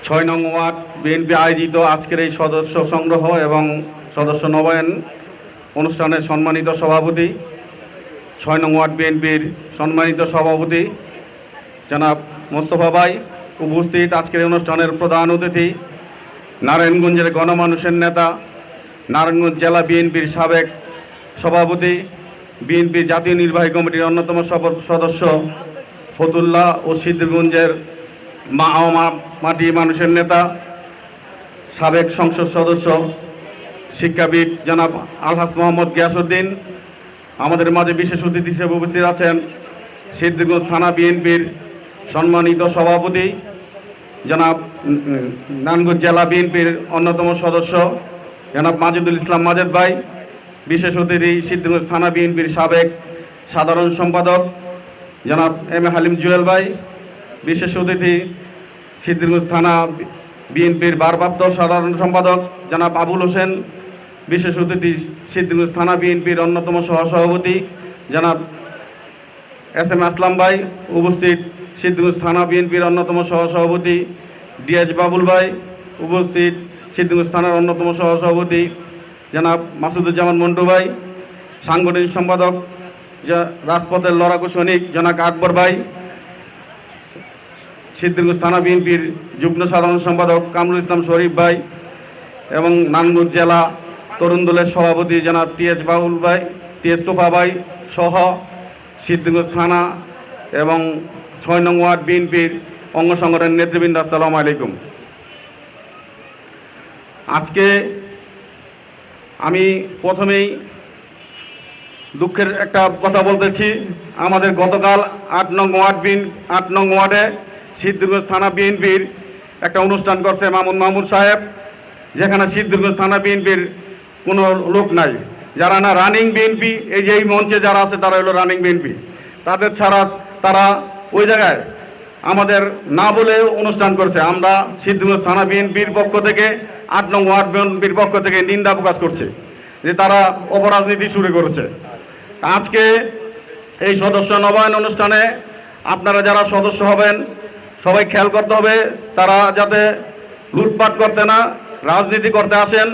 6 নং word BNP আয়োজিত আজকের এই সদস্য সংগ্রহ এবং সদস্য নবায়ন অনুষ্ঠানের সম্মানিত সভাপতি, 6 নং ওয়ার্ড বিএনপির সম্মানিত সভাপতি জনাব মোস্তফা ভাই, উপস্থিত আজকের অনুষ্ঠানের প্রধান অতিথি, নারায়ণগঞ্জের গণমানুষের নেতা, নারায়ণগঞ্জ জেলা বিএনপির সাবেক সভাপতি, বিএনপি জাতীয় নির্বাহী কমিটির অন্যতম সদস্য ফতুল্লাহ ও সিদ্ধিরগঞ্জের মাটি মানুষের নেতা, সাবেক সংসদ সদস্য, শিক্ষাবিদ জনাব আলহাজ মোহাম্মদ গিয়াসউদ্দিন। আমাদের মাঝে বিশেষ অতিথি হিসেবে উপস্থিত আছেন সিদ্ধিরগঞ্জ থানা বিএনপির সম্মানিত সভাপতি জনাব নারায়ণগঞ্জ জেলা বিএনপির অন্যতম সদস্য জনাব মাজেদুল ইসলাম মাজেদ ভাই। বিশেষ অতিথি সিদ্ধিরগঞ্জ থানা বিএনপির সাবেক সাধারণ সম্পাদক জনাব এম এ হালিম জুয়েল ভাই। বিশেষ অতিথি সিদ্ধিরগঞ্জ থানা বিএনপির ভারপ্রাপ্ত সাধারণ সম্পাদক জনাব আবুল হোসেন। বিশেষ অতিথি সিদ্ধিরগঞ্জ থানা বিএনপির অন্যতম সহসভাপতি জনাব এস এম আসলাম ভাই। উপস্থিত সিদ্ধিরগঞ্জ থানা বিএনপির অন্যতম সহসভাপতি ডিএচ বাবুল ভাই। উপস্থিত সিদ্ধিরগঞ্জ থানার অন্যতম সহসভাপতি জনাব মাসুদুজ্জামান মন্টু ভাই। সাংগঠনিক সম্পাদক রাজপথের লড়াকু সৈনিক জনাব আকবর ভাই। সিদ্ধিরগঞ্জ থানা বিএনপির যুগ্ম সাধারণ সম্পাদক কামরুল ইসলাম শরীফ ভাই এবং নারায়ণগঞ্জ জেলা তরুণ দলের সভাপতি জনাব টিএচ বাবুল ভাই, টিএস তোফা ভাই সহ সিদ্ধিরগঞ্জ থানা এবং 6 নং ওয়ার্ড বিএনপির অঙ্গ সংগঠনের নেতৃবৃন্দ, আসসালামু আলাইকুম। আজকে আমি প্রথমেই দুঃখের একটা কথা বলতেছি। আমাদের গতকাল 8 নং ওয়ার্ডে সিদ্ধিরগঞ্জ থানা বিএনপির একটা অনুষ্ঠান করছে মামুন সাহেব, যেখানে সিদ্ধিরগঞ্জ থানা বিএনপির কোনো লোক নাই, যারা না রানিং বিএনপি, এই যে এই মঞ্চে যারা আছে তারা হলো রানিং বিএনপি। তাদের ছাড়া তারা ওই জায়গায় আমাদের না বলে অনুষ্ঠান করছে। আমরা সিদ্ধিরগঞ্জ থানা বিএনপির পক্ষ থেকে 8 নং ওয়ার্ড বিএনপির পক্ষ থেকে নিন্দা প্রকাশ করছে যে তারা অপরাজনীতি শুরু করেছে। আজকে এই সদস্য নবায়ন অনুষ্ঠানে আপনারা যারা সদস্য হবেন সবাই খেয়াল করতে হবে তারা যাতে লুটপাট করতে না, রাজনীতি করতে আসেন,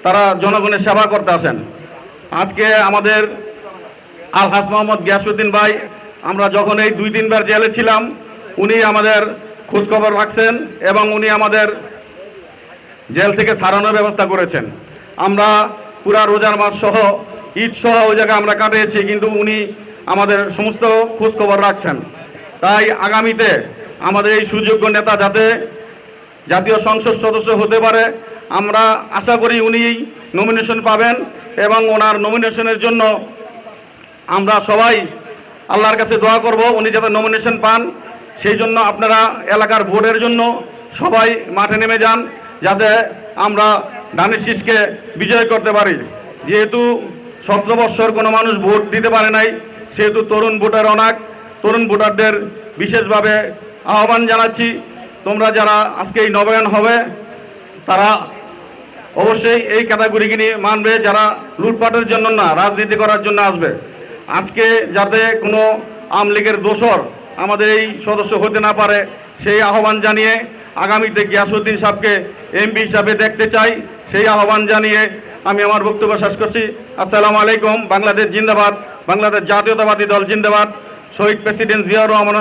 তারা জনগণের সেবা করতে আসেন। আজকে আমাদের আলহাজ মোহাম্মদ গিয়াসউদ্দিন ভাই, আমরা যখন এই 2-3 বার জেলে ছিলাম উনি আমাদের খোঁজখবর রাখছেন এবং উনি আমাদের জেল থেকে ছাড়ানোর ব্যবস্থা করেছেন। আমরা পুরা রোজার মাস সহ ঈদ সহ ওই জায়গায় আমরা কাটিয়েছি, কিন্তু উনি আমাদের সমস্ত খোঁজখবর রাখছেন। তাই আগামীতে আমাদের এই সুযোগ্য নেতা যাতে জাতীয় সংসদ সদস্য হতে পারে, আমরা আশা করি উনি নমিনেশন পাবেন এবং ওনার নমিনেশনের জন্য আমরা সবাই আল্লাহর কাছে দোয়া করব উনি যাতে নমিনেশন পান। সেই জন্য আপনারা এলাকার ভোটের জন্য সবাই মাঠে নেমে যান, যাতে আমরা ধানের শীষকে বিজয় করতে পারি। যেহেতু 17 বছর কোনো মানুষ ভোট দিতে পারে নাই, সেহেতু তরুণ ভোটার অনেক, তরুণ ভোটারদের বিশেষভাবে আহ্বান জানাচ্ছি, তোমরা যারা আজকে এই নবায়ন হবে তারা অবশ্যই এই ক্যাটাগরিকে নিয়ে মানবে, যারা লুটপাটের জন্য না, রাজনীতি করার জন্য আসবে। আজকে যাতে কোনো আওয়ামী লীগের দোসর আমাদের এই সদস্য হতে না পারে সেই আহ্বান জানিয়ে আগামীতে গিয়াসউদ্দিন সাহেবকে এমপি হিসাবে দেখতে চাই, সেই আহ্বান জানিয়ে আমি আমার বক্তব্য শেষ করছি। আসসালামু আলাইকুম। বাংলাদেশ জিন্দাবাদ, বাংলাদেশ জাতীয়তাবাদী দল জিন্দাবাদ, শহীদ প্রেসিডেন্ট জিয়াউর রহমান।